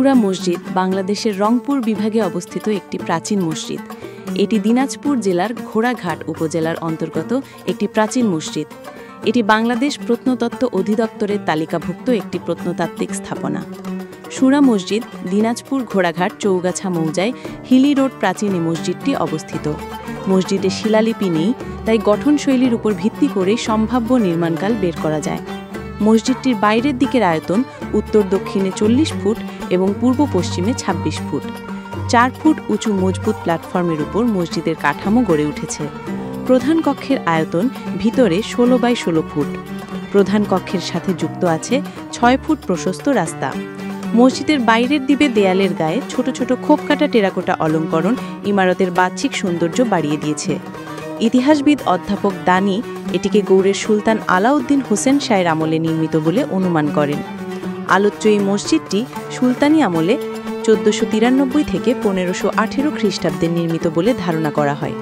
সুরা মসজিদ বাংলাদেশের রংপুর বিভাগে অবস্থিত একটি প্রাচীন মসজিদ। এটি দিনাজপুর জেলার ঘোড়াঘাট উপজেলার অন্তর্গত একটি প্রাচীন মসজিদ। এটি বাংলাদেশ প্রত্নতত্ত্ব অধিদপ্তরের তালিকাভুক্ত একটি প্রত্নতাত্ত্বিক স্থাপনা। সুরা মসজিদ দিনাজপুর ঘোড়াঘাট চৌগাছা মৌজায় হিলি রোড প্রাচীন এই মসজিদটি অবস্থিত। মসজিদে শিলালিপি নেই, তাই গঠনশৈলীর উপর ভিত্তি করে সম্ভাব্য নির্মাণকাল বের করা যায়। মসজিদটির বাইরের দিকের আয়তন উত্তর দক্ষিণে 40 ফুট এবং পূর্ব পশ্চিমে 26 ফুট। 4 ফুট উঁচু মজবুত প্ল্যাটফর্মের উপর মসজিদের কাঠামো গড়ে উঠেছে। প্রধান কক্ষের আয়তন ভিতরে 16 বাই 16 ফুট। প্রধান কক্ষের সাথে যুক্ত আছে 6 ফুট প্রশস্ত রাস্তা। মসজিদের বাইরের দিকে দেয়ালের গায়ে ছোট ছোট খোপকাটা টেরাকোটা অলঙ্করণ ইমারতের বাহ্যিক সৌন্দর্য বাড়িয়ে দিয়েছে। ইতিহাসবিদ অধ্যাপক দানি এটিকে গৌড়ের সুলতান আলাউদ্দিন হোসেন শাহের আমলে নির্মিত বলে অনুমান করেন। আলোচ্য এই মসজিদটি সুলতানি আমলে 1493 থেকে 1518 খ্রিস্টাব্দে নির্মিত বলে ধারণা করা হয়।